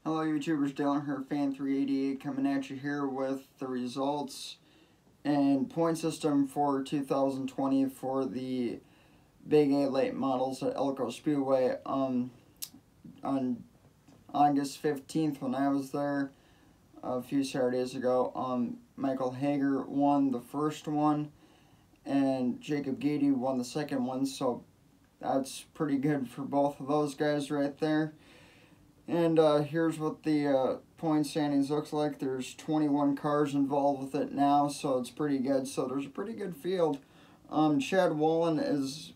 Hello YouTubers, Dylan here, Fan388, coming at you here with the results and point system for 2020 for the Big A late models at ELKO Speedway. On August 15th when I was there a few Saturdays ago, Michael Hager won the first one and Jacob Gady won the second one, so that's pretty good for both of those guys right there. And here's what the point standings looks like. There's 21 cars involved with it now, so it's pretty good. So there's a pretty good field. Chad Wallen is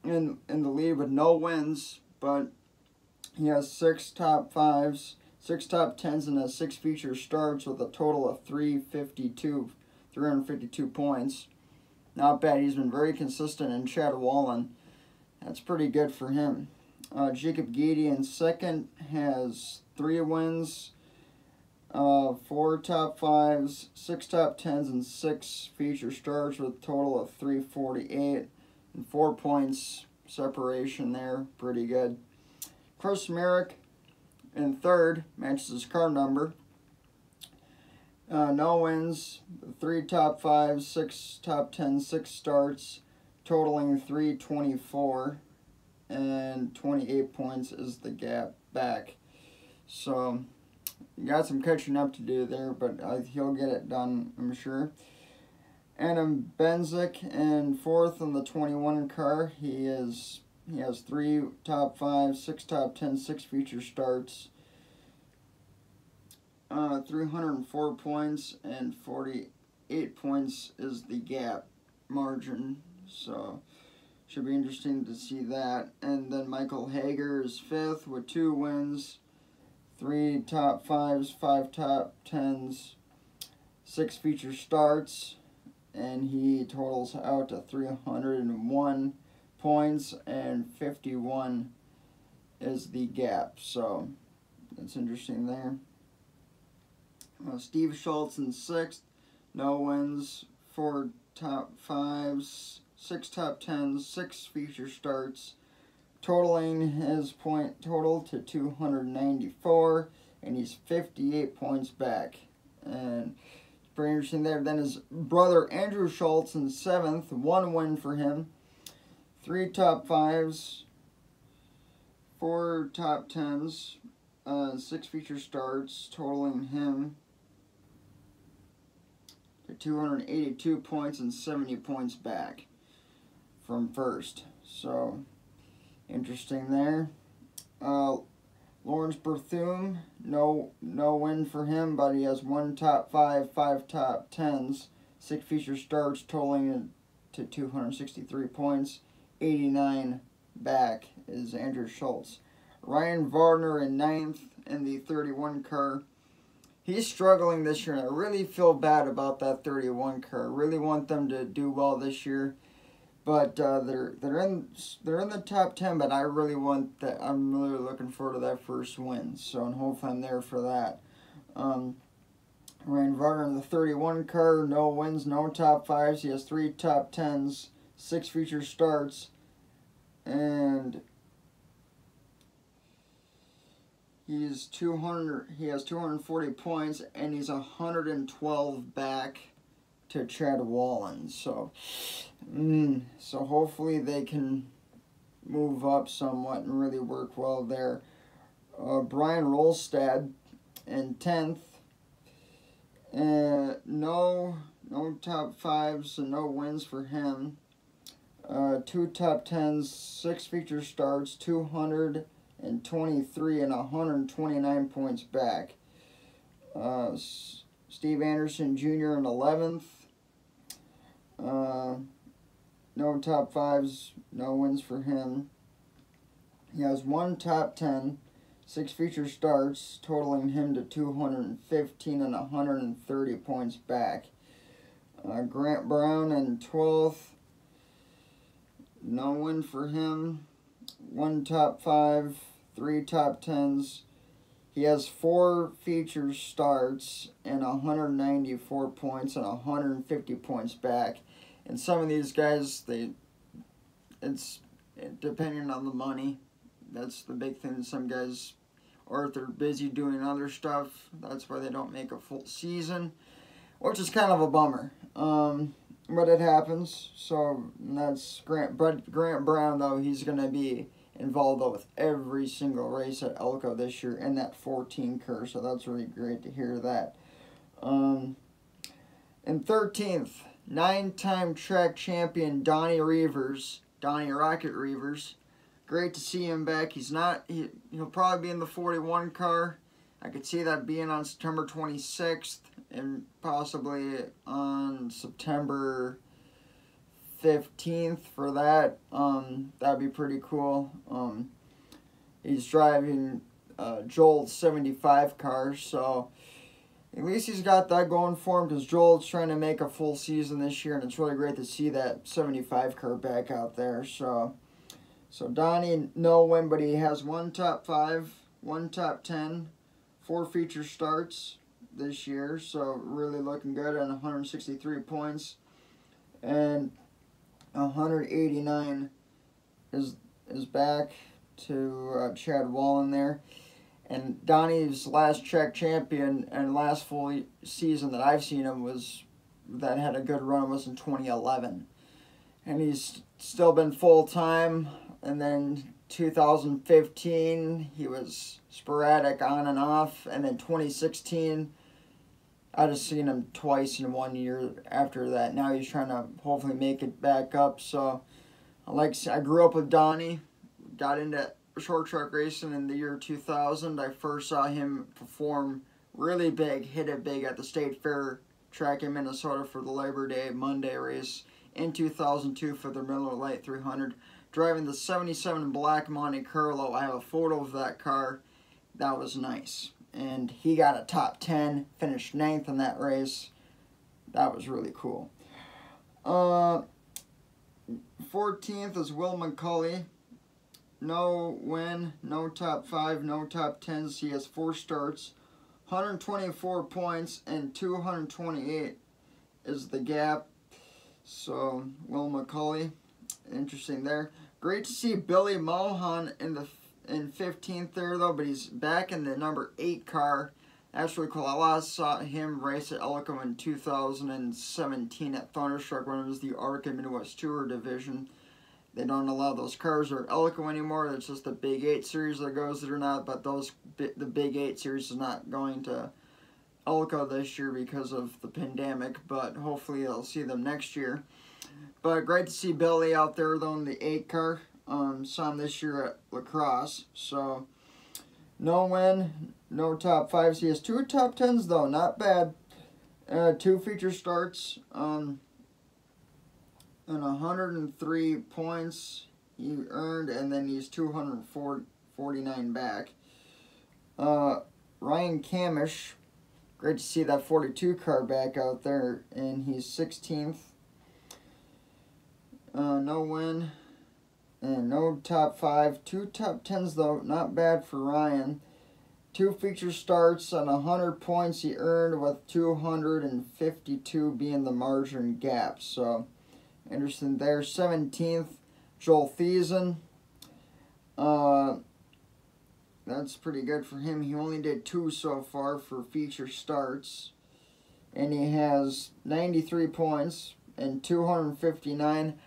in the lead with no wins, but he has 6 top 5s, 6 top 10s, and 6 feature starts with a total of 352 points. Not bad. He's been very consistent in Chad Wallen. That's pretty good for him. Jacob Gady in second has 3 wins, 4 top 5s, 6 top 10s, and 6 feature starts with a total of 348 and 4 points separation there. Pretty good. Chris Merrick in third, matches his car number. No wins, 3 top 5s, 6 top 10s, 6 starts, totaling 324. And 28 points is the gap back. So, you got some catching up to do there, but he'll get it done, I'm sure. Adam Benzik in fourth in the 21 car. He has 3 top 5s, 6 top 10, 6 feature starts. 304 points and 48 points is the gap margin. So, should be interesting to see that. And then Michael Hager is fifth with 2 wins, 3 top 5s, 5 top 10s, 6 feature starts, and he totals out to 301 points, and 51 is the gap. So that's interesting there. Steve Schultz in sixth, no wins, 4 top 5s, 6 top 10s, 6 feature starts, totaling his point total to 294, and he's 58 points back. And it's pretty interesting there. Then his brother Andrew Schultz in 7th, 1 win for him, 3 top 5s, 4 top 10s, 6 feature starts, totaling him to 282 points and 70 points back from first. So interesting there. Lawrence Berthum, no win for him, but he has 1 top 5, 5 top 10s, 6 feature starts, totaling to 263 points. 89 back is Andrew Schultz. Ryan Vardner in 9th in the 31 car. He's struggling this year, and I really feel bad about that 31 car. I really want them to do well this year. But they're in the top 10, but I really want that. I'm really looking forward to that first win. So, and hopefully I'm there for that. Ryan Varner in the 31 car, no wins, no top 5s. He has 3 top 10s, 6 feature starts, and he has 240 points, and he's 112 back to Chad Wallen. So hopefully they can move up somewhat and really work well there. Brian Rolstad in 10th. No top 5s and no wins for him. 2 top 10s, 6 feature starts, 223 and 129 points back. Steve Anderson Jr. in 11th. No top 5s, no wins for him. He has 1 top 10, 6 feature starts, totaling him to 215 and 130 points back. Grant Brown in 12th. No win for him. 1 top 5, 3 top 10s. He has 4 feature starts and 194 points and 150 points back. And some of these guys, it's depending on the money. That's the big thing. Some guys or if they're busy doing other stuff. That's why they don't make a full season, which is kind of a bummer. But it happens. So that's Grant. But Grant Brown, though, he's going to be involved though with every single race at ELKO this year in that 14 car. So that's really great to hear that. And 13th, 9-time track champion Donnie Rocket Reavers. Great to see him back. He'll probably be in the 41 car. I could see that being on September 26th and possibly on September 15th for that. That'd be pretty cool. He's driving Joel's 75 car, so at least he's got that going for him, because Joel's trying to make a full season this year, and it's really great to see that 75 car back out there. So Donnie, no win, but he has 1 top 5, 1 top 10, 4 feature starts this year, so really looking good, on 163 points, and 189 is back to Chad Wallen there. And Donnie's last track champion and last full season that I've seen him that had a good run was in 2011. And he's still been full-time. And then 2015, he was sporadic on and off. And then 2016, I just seen him twice in 1 year after that. Now he's trying to hopefully make it back up. So I grew up with Donnie, got into short track racing in the year 2000. I first saw him perform really big, hit it big at the State Fair track in Minnesota for the Labor Day Monday race in 2002 for the Miller Lite 300, driving the 77 Black Monte Carlo. I have a photo of that car. That was nice. And he got a top 10, finished 9th in that race. That was really cool. 14th is Will McCulley. No win, no top 5, no top 10s. He has 4 starts, 124 points, and 228 is the gap. So, Will McCulley, interesting there. Great to see Billy Mohan in 15th there, though, but he's back in the number 8 car. That's really cool. I last saw him race at ELKO in 2017 at Thunderstruck when it was the ARCA Midwest Tour division. They don't allow those cars at ELKO anymore. It's just the Big 8 series that goes there now, but the Big 8 series is not going to ELKO this year because of the pandemic, but hopefully I'll see them next year. But great to see Billy out there, though, in the 8 car. Saw him this year at La Crosse. So, no win, no top 5s. He has 2 top 10s, though. Not bad. 2 feature starts. And 103 points he earned, and then he's 249 back. Ryan Camish, great to see that 42 car back out there, and he's 16th. No win, and no top 5. 2 top 10s, though, not bad for Ryan. 2 feature starts and 100 points he earned, with 252 being the margin gap. So, interesting there. 17th, Joel Thiessen. That's pretty good for him. He only did 2 so far for feature starts. And he has 93 points, and 259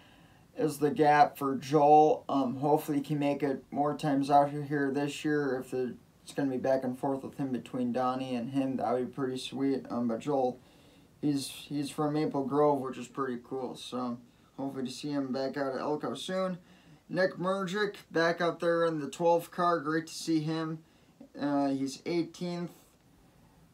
is the gap for Joel. Hopefully he can make it more times out here this year. If it's going to be back and forth with him between Donnie and him, that would be pretty sweet. But Joel, he's from Maple Grove, which is pretty cool. So hopefully to see him back out at ELKO soon. Nick Murgic back out there in the 12th car. Great to see him. He's 18th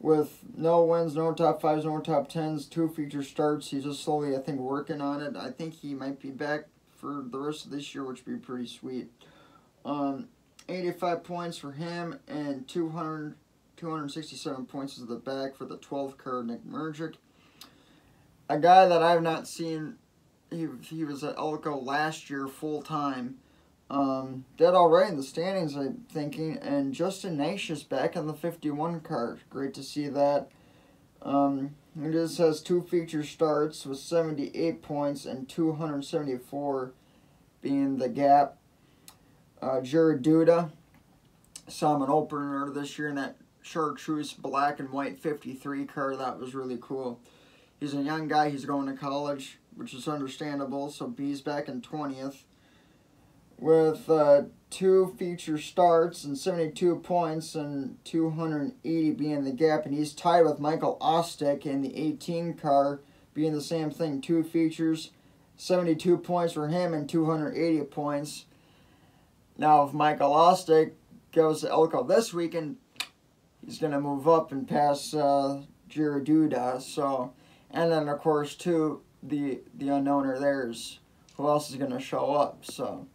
with no wins, no top 5s, no top 10s, 2 feature starts. He's just slowly, I think, working on it. I think he might be back for the rest of this year, which would be pretty sweet. 85 points for him, and 267 points is the back for the 12th car, Nick Murgic. A guy that I've not seen. He was at ELKO last year full-time. Did all right in the standings, I'm thinking. And Justin Nash is back in the 51 car. Great to see that. He just has 2 feature starts with 78 points and 274 being the gap. Jared Duda, saw him an opener this year in that chartreuse black and white 53 car. That was really cool. He's a young guy. He's going to college, which is understandable. So he's back in 20th with 2 feature starts and 72 points and 280 being the gap. And he's tied with Michael Ostick in the 18 car, being the same thing. 2 features, 72 points for him and 280 points. Now, if Michael Ostick goes to ELKO this weekend, he's going to move up and pass Jared Duda. So, and then, of course, too, the unknowner there's who else is going to show up. So,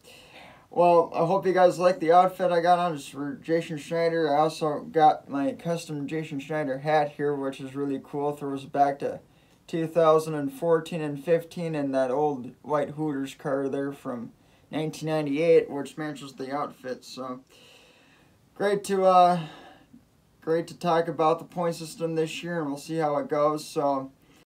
well, I hope you guys like the outfit I got on. It's for Jason Schneider. I also got my custom Jason Schneider hat here, which is really cool. Throws back to 2014 and 15 and that old white Hooters car there from 1998, which matches the outfit. So great to talk about the point system this year, and we'll see how it goes. So